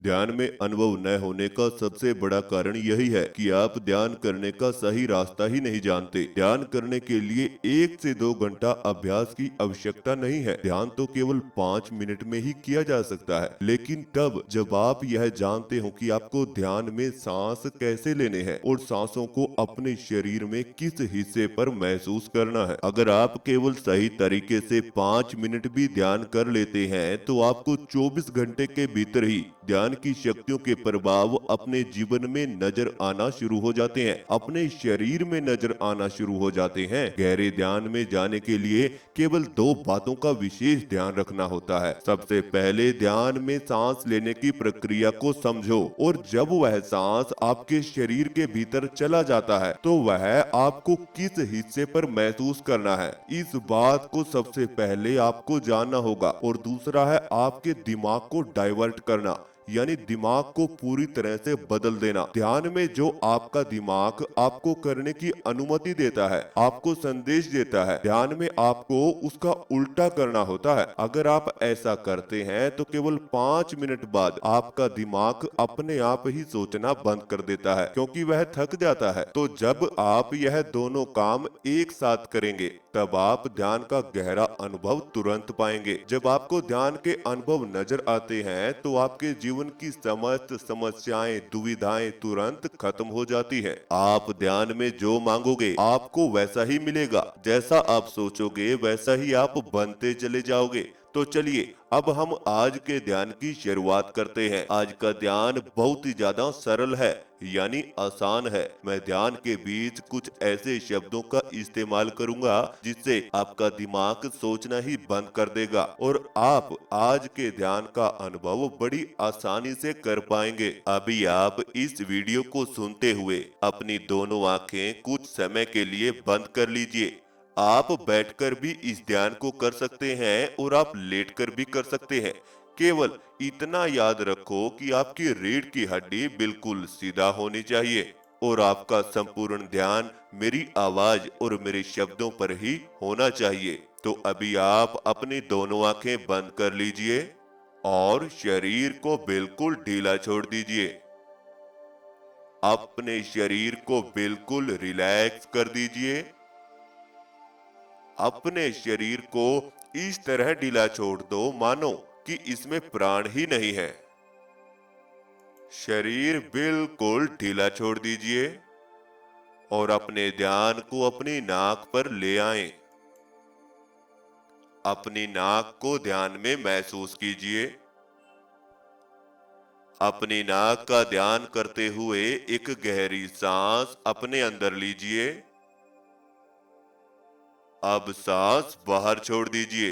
ध्यान में अनुभव न होने का सबसे बड़ा कारण यही है कि आप ध्यान करने का सही रास्ता ही नहीं जानते। ध्यान करने के लिए 1 से 2 घंटा अभ्यास की आवश्यकता नहीं है। ध्यान तो केवल 5 मिनट में ही किया जा सकता है, लेकिन तब जब आप यह जानते हो कि आपको ध्यान में सांस कैसे लेने हैं और सांसों को अपने शरीर में किस हिस्से पर महसूस करना है। अगर आप केवल सही तरीके से 5 मिनट भी ध्यान कर लेते हैं, तो आपको 24 घंटे के भीतर ही ध्यान की शक्तियों के प्रभाव अपने जीवन में नजर आना शुरू हो जाते हैं, अपने शरीर में नजर आना शुरू हो जाते हैं। गहरे ध्यान में जाने के लिए केवल 2 बातों का विशेष ध्यान रखना होता है। सबसे पहले ध्यान में सांस लेने की प्रक्रिया को समझो, और जब वह सांस आपके शरीर के भीतर चला जाता है तो वह आपको किस हिस्से पर महसूस करना है, इस बात को सबसे पहले आपको जानना होगा। और दूसरा है आपके दिमाग को डाइवर्ट करना, यानी दिमाग को पूरी तरह से बदल देना। ध्यान में जो आपका दिमाग आपको करने की अनुमति देता है, आपको संदेश देता है, ध्यान में आपको उसका उल्टा करना होता है। अगर आप ऐसा करते हैं तो केवल 5 मिनट बाद आपका दिमाग अपने आप ही सोचना बंद कर देता है, क्योंकि वह थक जाता है। तो जब आप यह दोनों काम एक साथ करेंगे, तब आप ध्यान का गहरा अनुभव तुरंत पाएंगे। जब आपको ध्यान के अनुभव नजर आते हैं तो आपके जीवन की समस्त समस्याएं, दुविधाएं तुरंत खत्म हो जाती है। आप ध्यान में जो मांगोगे आपको वैसा ही मिलेगा। जैसा आप सोचोगे वैसा ही आप बनते चले जाओगे। तो चलिए अब हम आज के ध्यान की शुरुआत करते हैं। आज का ध्यान बहुत ही ज्यादा सरल है, यानी आसान है। मैं ध्यान के बीच कुछ ऐसे शब्दों का इस्तेमाल करूंगा जिससे आपका दिमाग सोचना ही बंद कर देगा, और आप आज के ध्यान का अनुभव बड़ी आसानी से कर पाएंगे। अभी आप इस वीडियो को सुनते हुए अपनी दोनों आंखें कुछ समय के लिए बंद कर लीजिए। आप बैठकर भी इस ध्यान को कर सकते हैं और आप लेटकर भी कर सकते हैं। केवल इतना याद रखो कि आपकी रीढ़ की हड्डी बिल्कुल सीधा होनी चाहिए और आपका संपूर्ण ध्यान मेरी आवाज और मेरे शब्दों पर ही होना चाहिए। तो अभी आप अपनी दोनों आंखें बंद कर लीजिए और शरीर को बिल्कुल ढीला छोड़ दीजिए। अपने शरीर को बिल्कुल रिलैक्स कर दीजिए। अपने शरीर को इस तरह ढीला छोड़ दो मानो कि इसमें प्राण ही नहीं है। शरीर बिल्कुल ढीला छोड़ दीजिए और अपने ध्यान को अपनी नाक पर ले आएं। अपनी नाक को ध्यान में महसूस कीजिए। अपनी नाक का ध्यान करते हुए एक गहरी सांस अपने अंदर लीजिए। अब सांस बाहर छोड़ दीजिए।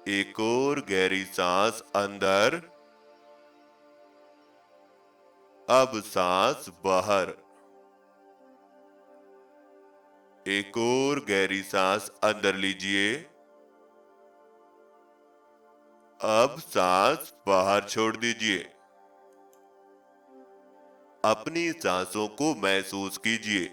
एक और गहरी सांस अंदर। अब सांस बाहर। एक और गहरी सांस अंदर लीजिए। अब सांस बाहर छोड़ दीजिए। अपनी सांसों को महसूस कीजिए।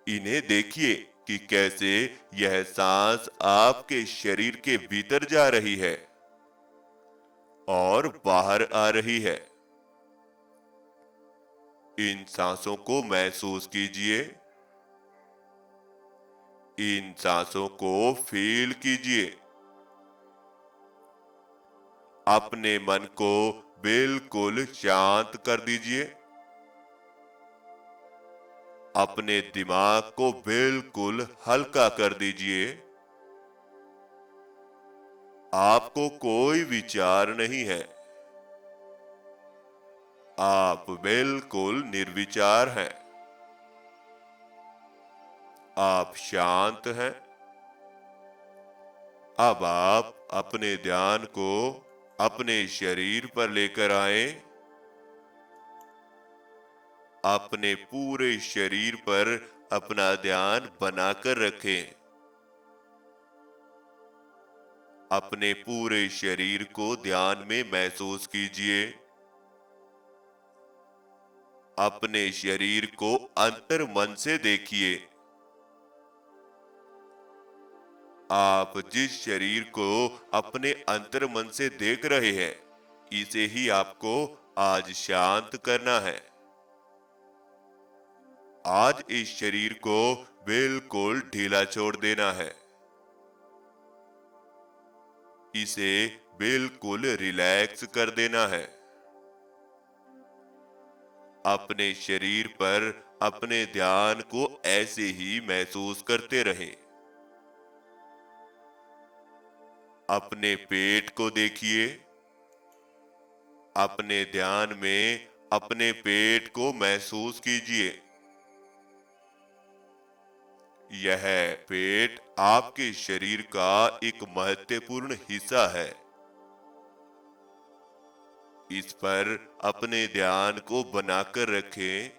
इन्हें देखिए कि कैसे यह सांस आपके शरीर के भीतर जा रही है और बाहर आ रही है। इन सांसों को महसूस कीजिए। इन सांसों को फील कीजिए। अपने मन को बिल्कुल शांत कर दीजिए। अपने दिमाग को बिल्कुल हल्का कर दीजिए। आपको कोई विचार नहीं है। आप बिल्कुल निर्विचार हैं। आप शांत हैं। अब आप अपने ध्यान को अपने शरीर पर लेकर आए। अपने पूरे शरीर पर अपना ध्यान बनाकर रखें। अपने पूरे शरीर को ध्यान में महसूस कीजिए। अपने शरीर को अंतर मन से देखिए। आप जिस शरीर को अपने अंतर मन से देख रहे हैं, इसे ही आपको आज शांत करना है। आज इस शरीर को बिल्कुल ढीला छोड़ देना है। इसे बिल्कुल रिलैक्स कर देना है। अपने शरीर पर अपने ध्यान को ऐसे ही महसूस करते रहें। अपने पेट को देखिए। अपने ध्यान में अपने पेट को महसूस कीजिए। यह पेट आपके शरीर का एक महत्वपूर्ण हिस्सा है। इस पर अपने ध्यान को बनाकर रखें।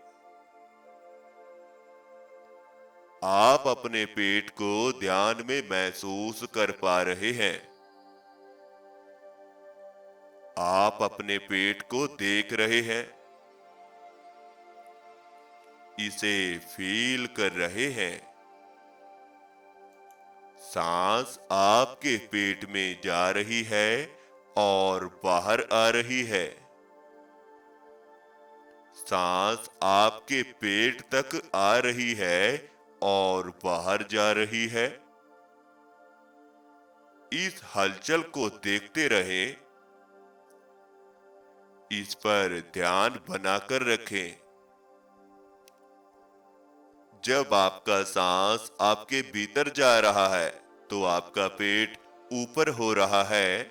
आप अपने पेट को ध्यान में महसूस कर पा रहे हैं। आप अपने पेट को देख रहे हैं। इसे फील कर रहे हैं। सांस आपके पेट में जा रही है और बाहर आ रही है। सांस आपके पेट तक आ रही है और बाहर जा रही है। इस हलचल को देखते रहें। इस पर ध्यान बनाकर रखें। जब आपका सांस आपके भीतर जा रहा है, तो आपका पेट ऊपर हो रहा है,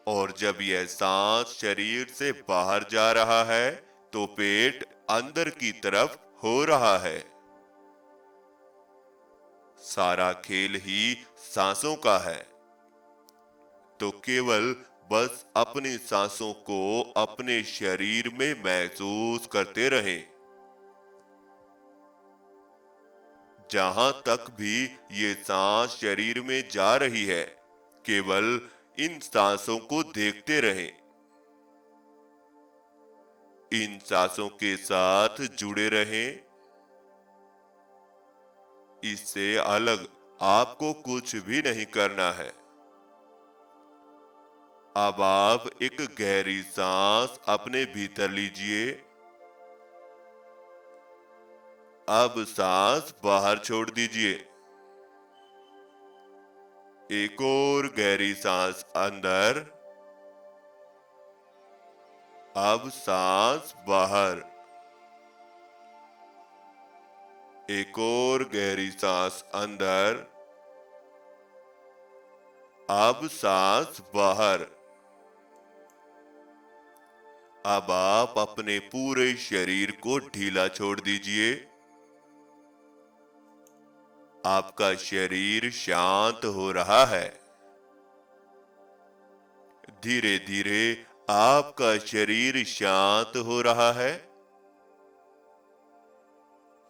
और जब यह सांस शरीर से बाहर जा रहा है, तो पेट अंदर की तरफ हो रहा है। सारा खेल ही सांसों का है। तो केवल बस अपनी सांसों को अपने शरीर में महसूस करते रहें। जहां तक भी ये सांस शरीर में जा रही है, केवल इन सांसों को देखते रहें। इन सांसों के साथ जुड़े रहें। इससे अलग आपको कुछ भी नहीं करना है। अब आप एक गहरी सांस अपने भीतर लीजिए। अब सांस बाहर छोड़ दीजिए। एक और गहरी सांस अंदर। अब सांस बाहर। एक और गहरी सांस अंदर। अब सांस बाहर। अब आप अपने पूरे शरीर को ढीला छोड़ दीजिए। आपका शरीर शांत हो रहा है। धीरे धीरे आपका शरीर शांत हो रहा है,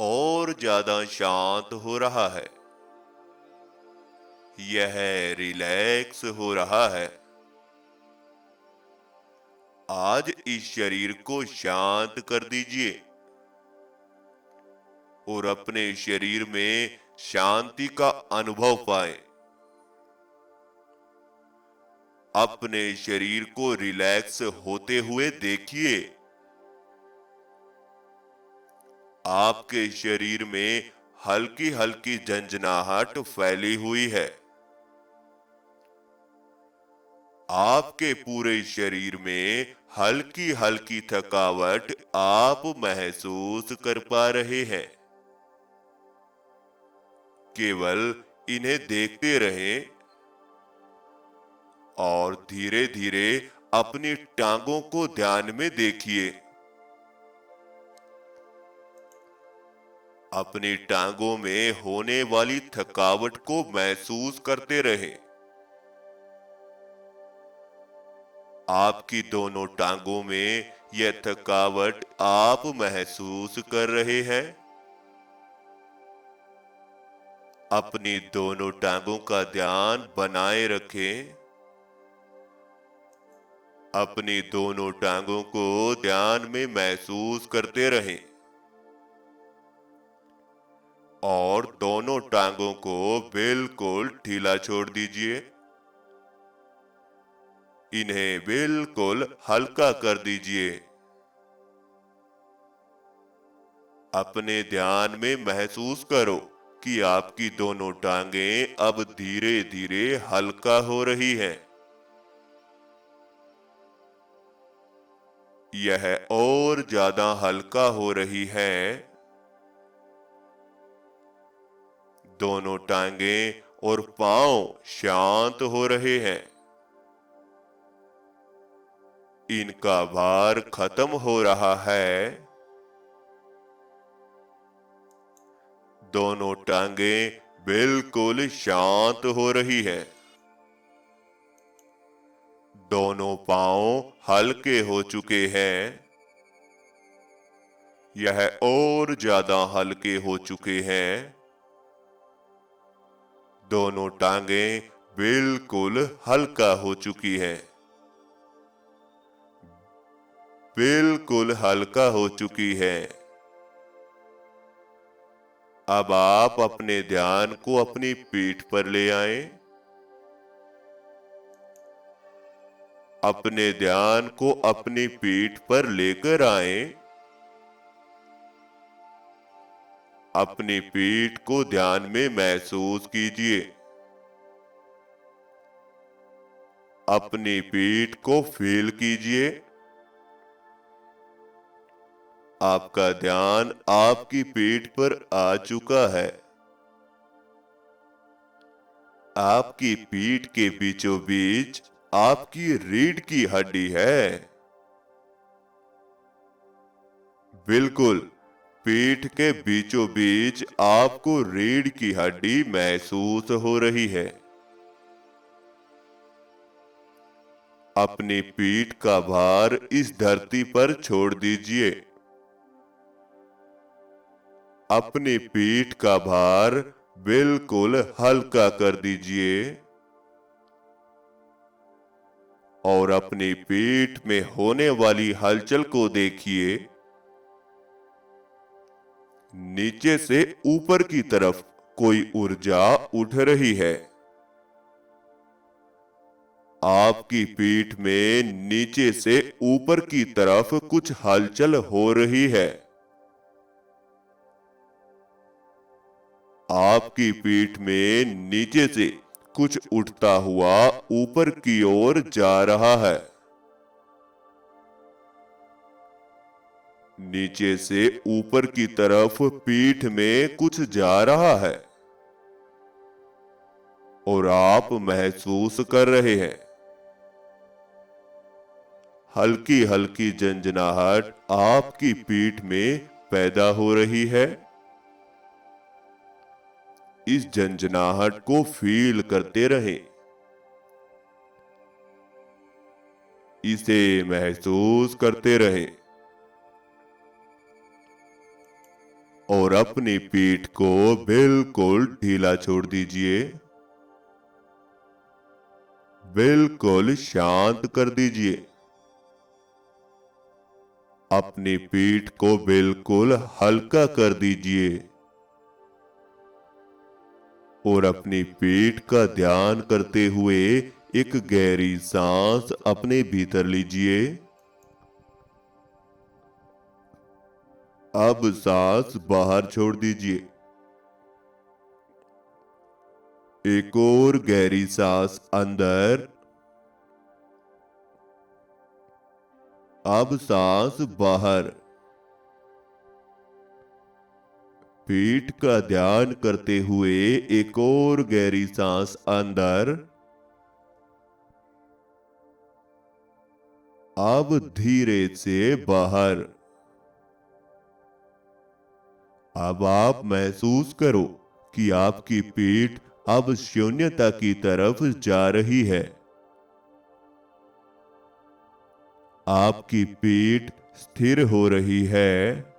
और ज्यादा शांत हो रहा है। यह रिलैक्स हो रहा है। आज इस शरीर को शांत कर दीजिए और अपने शरीर में शांति का अनुभव पाएं। अपने शरीर को रिलैक्स होते हुए देखिए। आपके शरीर में हल्की हल्की झंझनाहट फैली हुई है। आपके पूरे शरीर में हल्की हल्की थकावट आप महसूस कर पा रहे हैं। केवल इन्हें देखते रहें और धीरे धीरे अपनी टांगों को ध्यान में देखिए। अपनी टांगों में होने वाली थकावट को महसूस करते रहें। आपकी दोनों टांगों में यह थकावट आप महसूस कर रहे हैं। अपनी दोनों टांगों का ध्यान बनाए रखें। अपनी दोनों टांगों को ध्यान में महसूस करते रहें। और दोनों टांगों को बिल्कुल ढीला छोड़ दीजिए। इन्हें बिल्कुल हल्का कर दीजिए। अपने ध्यान में महसूस करो कि आपकी दोनों टांगें अब धीरे धीरे हल्का हो रही हैं। यह और ज्यादा हल्का हो रही है। दोनों टांगें और पांव शांत हो रहे हैं। इनका भार खत्म हो रहा है। दोनों टांगें बिल्कुल शांत हो रही हैं। दोनों पांव हल्के हो चुके हैं। यह और ज्यादा हल्के हो चुके हैं। दोनों टांगें बिल्कुल हल्का हो चुकी हैं। बिल्कुल हल्का हो चुकी है। अब आप अपने ध्यान को अपनी पीठ पर ले आएं। अपने ध्यान को अपनी पीठ पर लेकर आएं। अपनी पीठ को ध्यान में महसूस कीजिए। अपनी पीठ को फील कीजिए। आपका ध्यान आपकी पीठ पर आ चुका है। आपकी पीठ के बीचों बीच आपकी रीढ़ की हड्डी है। बिल्कुल, पीठ के बीचों बीच आपको रीढ़ की हड्डी महसूस हो रही है। अपनी पीठ का भार इस धरती पर छोड़ दीजिए। अपनी पीठ का भार बिल्कुल हल्का कर दीजिए और अपनी पीठ में होने वाली हलचल को देखिए। नीचे से ऊपर की तरफ कोई ऊर्जा उठ रही है। आपकी पीठ में नीचे से ऊपर की तरफ कुछ हलचल हो रही है। आपकी पीठ में नीचे से कुछ उठता हुआ ऊपर की ओर जा रहा है। नीचे से ऊपर की तरफ पीठ में कुछ जा रहा है और आप महसूस कर रहे हैं। हल्की हल्की झंझनाहट आपकी पीठ में पैदा हो रही है। इस झंझनाहट को फील करते रहें। इसे महसूस करते रहें और अपनी पीठ को बिल्कुल ढीला छोड़ दीजिए। बिल्कुल शांत कर दीजिए। अपनी पीठ को बिल्कुल हल्का कर दीजिए और अपनी पीठ का ध्यान करते हुए एक गहरी सांस अपने भीतर लीजिए। अब सांस बाहर छोड़ दीजिए। एक और गहरी सांस अंदर। अब सांस बाहर। पीठ का ध्यान करते हुए एक और गहरी सांस अंदर। अब धीरे से बाहर। अब आप महसूस करो कि आपकी पीठ अब शून्यता की तरफ जा रही है। आपकी पीठ स्थिर हो रही है।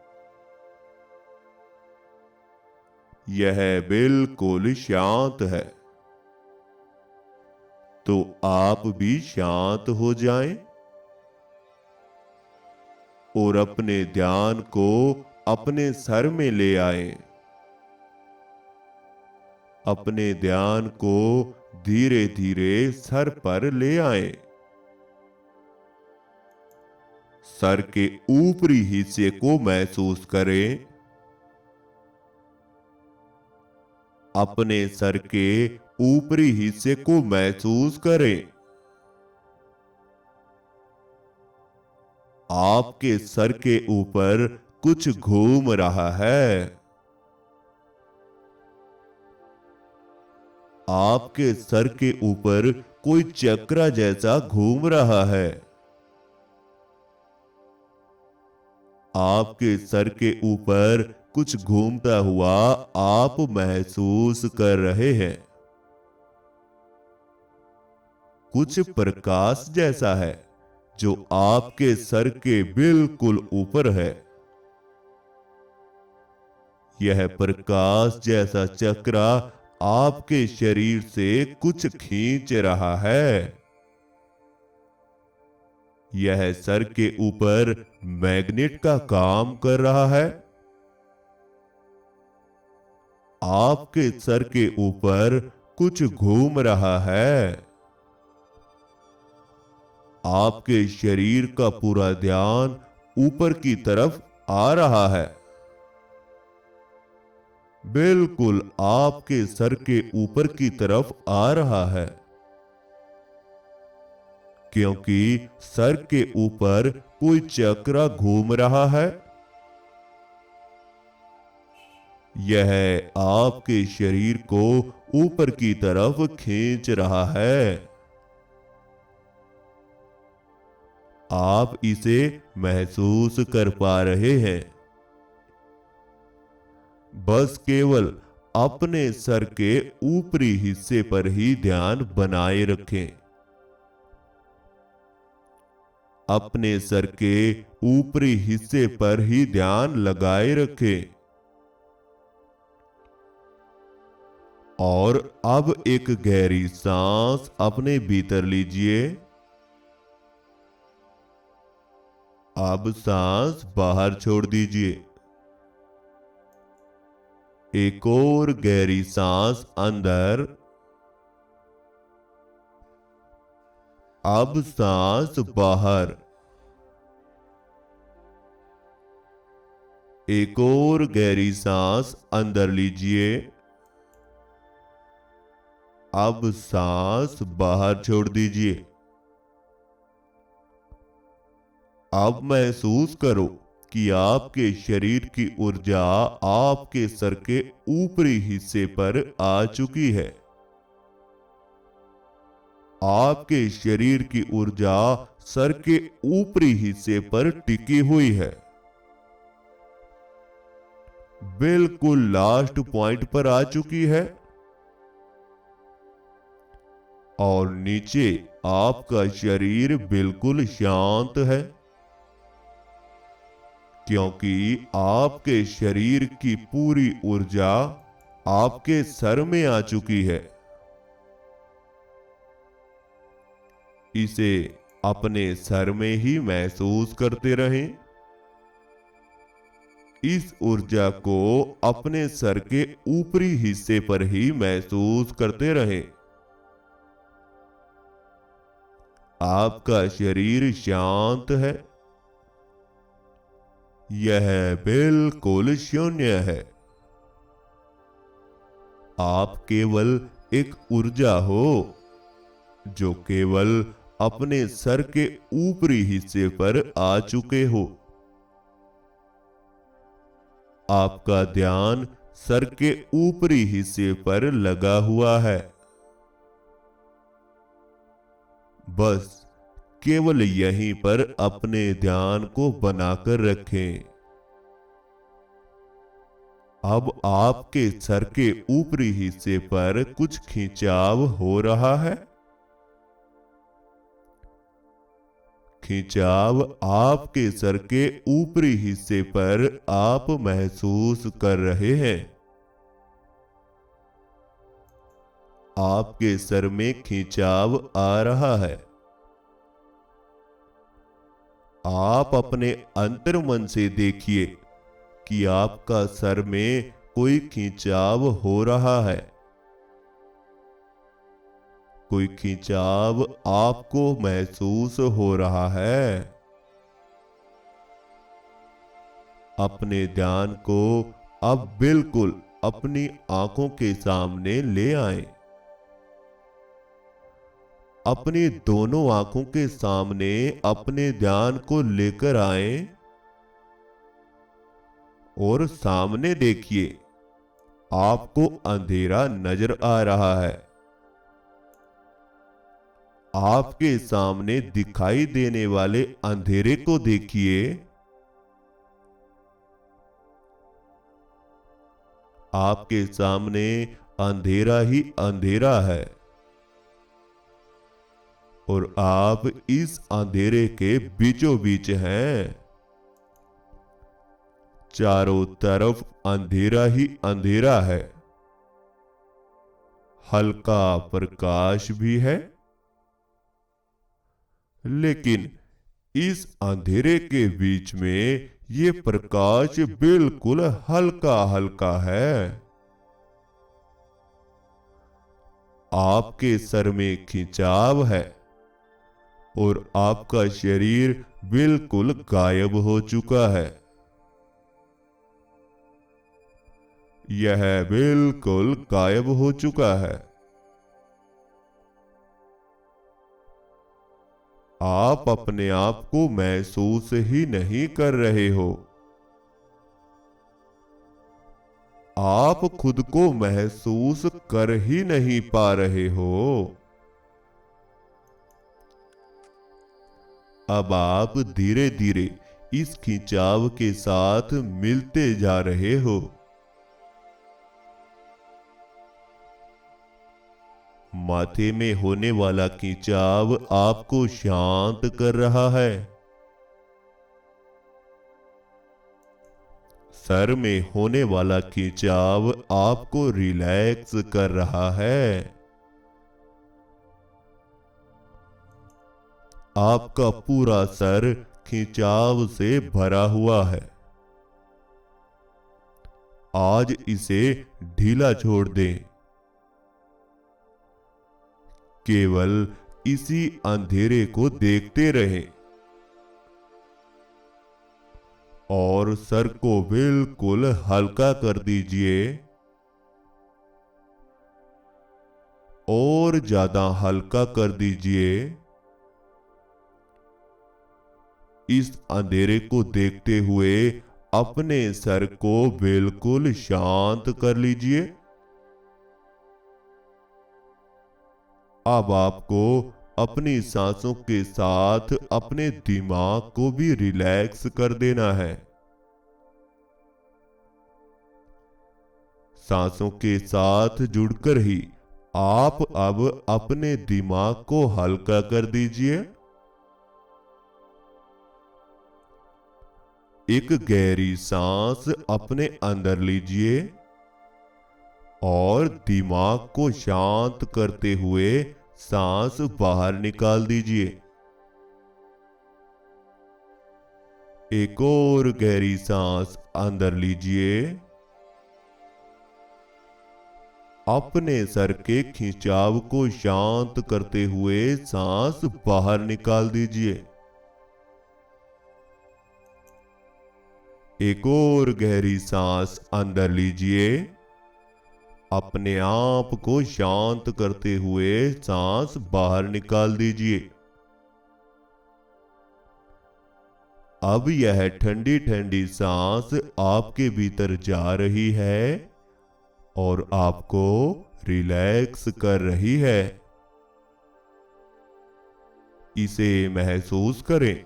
यह बिल्कुल शांत है। तो आप भी शांत हो जाएं और अपने ध्यान को अपने सर में ले आएं। अपने ध्यान को धीरे धीरे सर पर ले आएं। सर के ऊपरी हिस्से को महसूस करें। अपने सर के ऊपरी हिस्से को महसूस करें। आपके सर के ऊपर कुछ घूम रहा है। आपके सर के ऊपर कोई चक्र जैसा घूम रहा है। आपके सर के ऊपर कुछ घूमता हुआ आप महसूस कर रहे हैं। कुछ प्रकाश जैसा है जो आपके सर के बिल्कुल ऊपर है। यह प्रकाश जैसा चक्र आपके शरीर से कुछ खींच रहा है। यह सर के ऊपर मैग्नेट का काम कर रहा है। आपके सर के ऊपर कुछ घूम रहा है। आपके शरीर का पूरा ध्यान ऊपर की तरफ आ रहा है। बिल्कुल आपके सर के ऊपर की तरफ आ रहा है, क्योंकि सर के ऊपर कोई चक्र घूम रहा है। यह आपके शरीर को ऊपर की तरफ खींच रहा है। आप इसे महसूस कर पा रहे हैं। बस केवल अपने सर के ऊपरी हिस्से पर ही ध्यान बनाए रखें। अपने सर के ऊपरी हिस्से पर ही ध्यान लगाए रखें। और अब एक गहरी सांस अपने भीतर लीजिए। अब सांस बाहर छोड़ दीजिए। एक और गहरी सांस अंदर। अब सांस बाहर। एक और गहरी सांस अंदर लीजिए। अब सांस बाहर छोड़ दीजिए। अब महसूस करो कि आपके शरीर की ऊर्जा आपके सर के ऊपरी हिस्से पर आ चुकी है। आपके शरीर की ऊर्जा सर के ऊपरी हिस्से पर टिकी हुई है। बिल्कुल लास्ट पॉइंट पर आ चुकी है। और नीचे आपका शरीर बिल्कुल शांत है, क्योंकि आपके शरीर की पूरी ऊर्जा आपके सर में आ चुकी है। इसे अपने सर में ही महसूस करते रहें। इस ऊर्जा को अपने सर के ऊपरी हिस्से पर ही महसूस करते रहें। आपका शरीर शांत है। यह बिल्कुल शून्य है। आप केवल एक ऊर्जा हो जो केवल अपने सर के ऊपरी हिस्से पर आ चुके हो। आपका ध्यान सर के ऊपरी हिस्से पर लगा हुआ है। बस केवल यहीं पर अपने ध्यान को बनाकर रखें। अब आपके सर के ऊपरी हिस्से पर कुछ खिंचाव हो रहा है। खिंचाव आपके सर के ऊपरी हिस्से पर आप महसूस कर रहे हैं। आपके सर में खिंचाव आ रहा है। आप अपने अंतर्मन से देखिए कि आपका सर में कोई खिंचाव हो रहा है। कोई खिंचाव आपको महसूस हो रहा है, अपने ध्यान को अब बिल्कुल अपनी आंखों के सामने ले आएं। अपनी दोनों आंखों के सामने अपने ध्यान को लेकर आएं और सामने देखिए, आपको अंधेरा नजर आ रहा है। आपके सामने दिखाई देने वाले अंधेरे को देखिए। आपके सामने अंधेरा ही अंधेरा है और आप इस अंधेरे के बीचों बीच हैं। चारों तरफ अंधेरा ही अंधेरा है। हल्का प्रकाश भी है, लेकिन इस अंधेरे के बीच में ये प्रकाश बिल्कुल हल्का हल्का है। आपके सर में खिंचाव है और आपका शरीर बिल्कुल गायब हो चुका है। यह बिल्कुल गायब हो चुका है। आप अपने आप को महसूस ही नहीं कर रहे हो। आप खुद को महसूस कर ही नहीं पा रहे हो। अब आप धीरे धीरे इस खिंचाव के साथ मिलते जा रहे हो। माथे में होने वाला खिंचाव आपको शांत कर रहा है। सर में होने वाला खिंचाव आपको रिलैक्स कर रहा है। आपका पूरा सर खिंचाव से भरा हुआ है। आज इसे ढीला छोड़ दें। केवल इसी अंधेरे को देखते रहें और सर को बिल्कुल हल्का कर दीजिए और ज्यादा हल्का कर दीजिए। इस अंधेरे को देखते हुए अपने सर को बिल्कुल शांत कर लीजिए। अब आपको अपनी सांसों के साथ अपने दिमाग को भी रिलैक्स कर देना है। सांसों के साथ जुड़कर ही आप अब अपने दिमाग को हल्का कर दीजिए। एक गहरी सांस अपने अंदर लीजिए और दिमाग को शांत करते हुए सांस बाहर निकाल दीजिए। एक और गहरी सांस अंदर लीजिए। अपने सर के खिंचाव को शांत करते हुए सांस बाहर निकाल दीजिए। एक और गहरी सांस अंदर लीजिए। अपने आप को शांत करते हुए सांस बाहर निकाल दीजिए। अब यह ठंडी ठंडी सांस आपके भीतर जा रही है और आपको रिलैक्स कर रही है। इसे महसूस करें।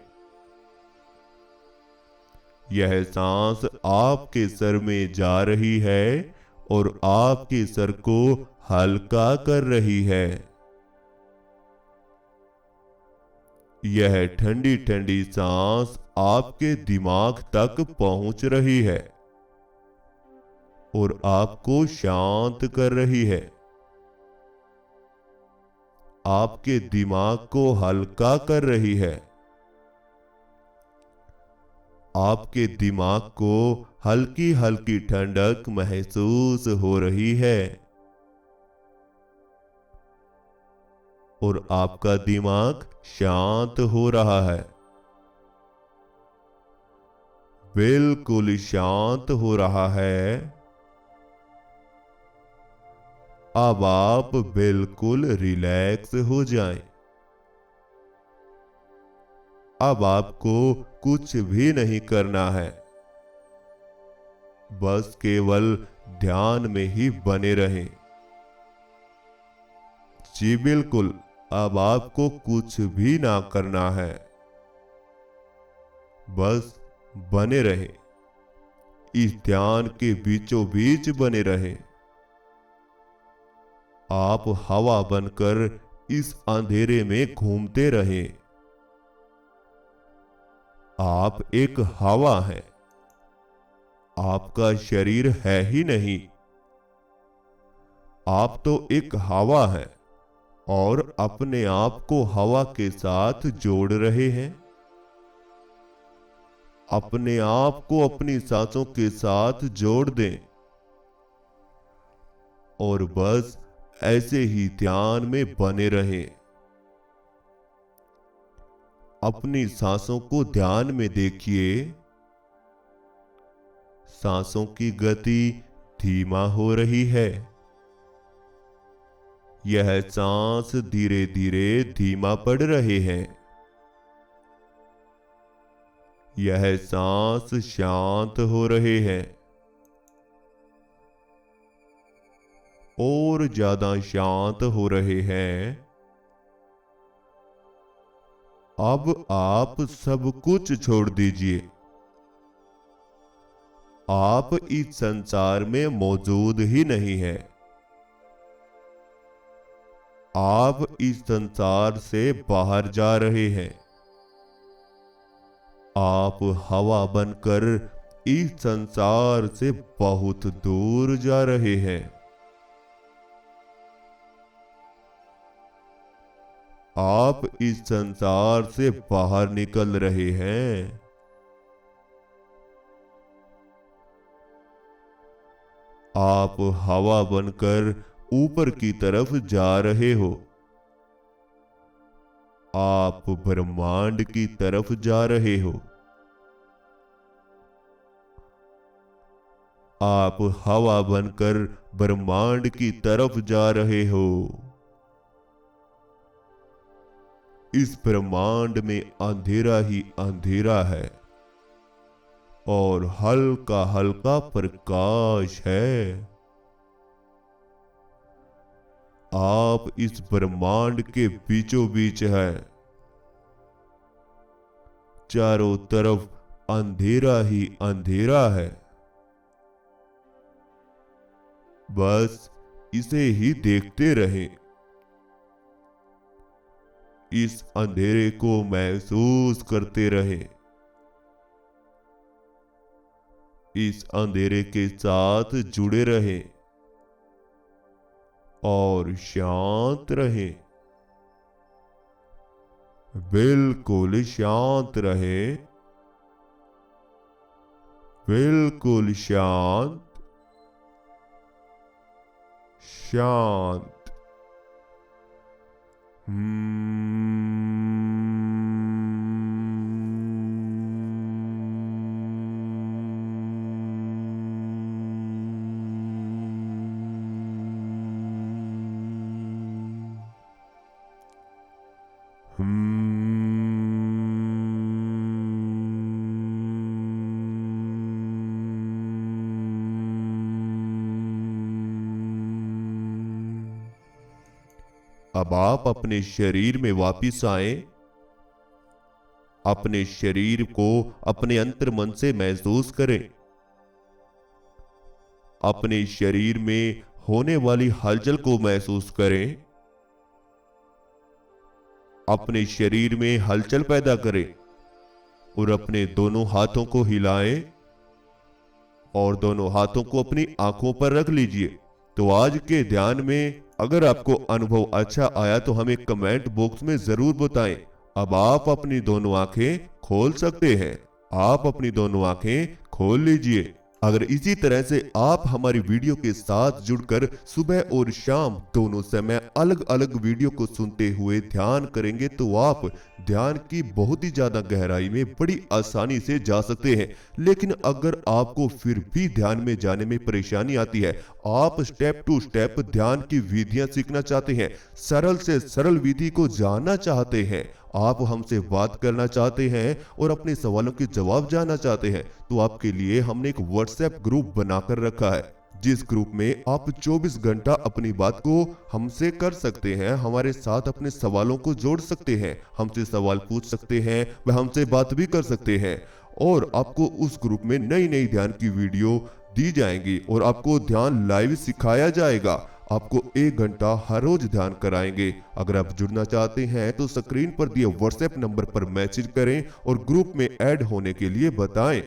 यह सांस आपके सर में जा रही है और आपके सर को हल्का कर रही है। यह ठंडी ठंडी सांस आपके दिमाग तक पहुंच रही है और आपको शांत कर रही है। आपके दिमाग को हल्का कर रही है। आपके दिमाग को हल्की हल्की ठंडक महसूस हो रही है। और आपका दिमाग शांत हो रहा है, बिल्कुल शांत हो रहा है। अब आप बिल्कुल रिलैक्स हो जाएं। अब आपको कुछ भी नहीं करना है, बस केवल ध्यान में ही बने रहें। जी बिल्कुल, अब आपको कुछ भी ना करना है, बस बने रहें, इस ध्यान के बीचों बीच बने रहें। आप हवा बनकर इस अंधेरे में घूमते रहें। आप एक हवा हैं, आपका शरीर है ही नहीं। आप तो एक हवा हैं और अपने आप को हवा के साथ जोड़ रहे हैं। अपने आप को अपनी सांसों के साथ जोड़ दें और बस ऐसे ही ध्यान में बने रहें। अपनी सांसों को ध्यान में देखिए। सांसों की गति धीमा हो रही है। यह सांस धीरे धीरे धीमा पड़ रहे हैं। यह सांस शांत हो रहे हैं और ज्यादा शांत हो रहे हैं। अब आप सब कुछ छोड़ दीजिए। आप इस संसार में मौजूद ही नहीं हैं। आप इस संसार से बाहर जा रहे हैं। आप हवा बनकर इस संसार से बहुत दूर जा रहे हैं। आप इस संसार से बाहर निकल रहे हैं। आप हवा बनकर ऊपर की तरफ जा रहे हो। आप ब्रह्मांड की तरफ जा रहे हो। आप हवा बनकर ब्रह्मांड की तरफ जा रहे हो। इस ब्रह्मांड में अंधेरा ही अंधेरा है और हल्का हल्का प्रकाश है। आप इस ब्रह्मांड के बीचों बीच है। चारों तरफ अंधेरा ही अंधेरा है। बस इसे ही देखते रहें। इस अंधेरे को महसूस करते रहें। इस अंधेरे के साथ जुड़े रहें और शांत रहें। बिल्कुल शांत रहें। बिल्कुल शांत। शांत। अब आप अपने शरीर में वापिस आए। अपने शरीर को अपने अंतर्मन से महसूस करें। अपने शरीर में होने वाली हलचल को महसूस करें। अपने शरीर में हलचल पैदा करें और अपने दोनों हाथों को हिलाएं और दोनों हाथों को अपनी आंखों पर रख लीजिए। तो आज के ध्यान में अगर आपको अनुभव अच्छा आया तो हमें कमेंट बॉक्स में जरूर बताएं। अब आप अपनी दोनों आंखें खोल सकते हैं। आप अपनी दोनों आंखें खोल लीजिए। अगर इसी तरह से आप हमारी वीडियो के साथ जुड़कर सुबह और शाम दोनों समय अलग अलग वीडियो को सुनते हुए ध्यान करेंगे तो आप ध्यान की बहुत ही ज्यादा गहराई में बड़ी आसानी से जा सकते हैं। लेकिन अगर आपको फिर भी ध्यान में जाने में परेशानी आती है, आप स्टेप टू स्टेप ध्यान की विधियां सीखना चाहते हैं, सरल से सरल विधि को जानना चाहते हैं, आप हमसे बात करना चाहते हैं और अपने सवालों के जवाब जानना चाहते हैं, तो आपके लिए हमने एक व्हाट्सएप ग्रुप बनाकर रखा है, जिस ग्रुप में आप 24 घंटा अपनी बात को हमसे कर सकते हैं, हमारे साथ अपने सवालों को जोड़ सकते हैं, हमसे सवाल पूछ सकते हैं, वह हमसे बात भी कर सकते हैं। और आपको उस ग्रुप में नई नई ध्यान की वीडियो दी जाएंगी और आपको ध्यान लाइव सिखाया जाएगा। आपको 1 घंटा हर रोज ध्यान कराएंगे। अगर आप जुड़ना चाहते हैं तो स्क्रीन पर दिए व्हाट्सएप नंबर पर मैसेज करें और ग्रुप में ऐड होने के लिए बताएं।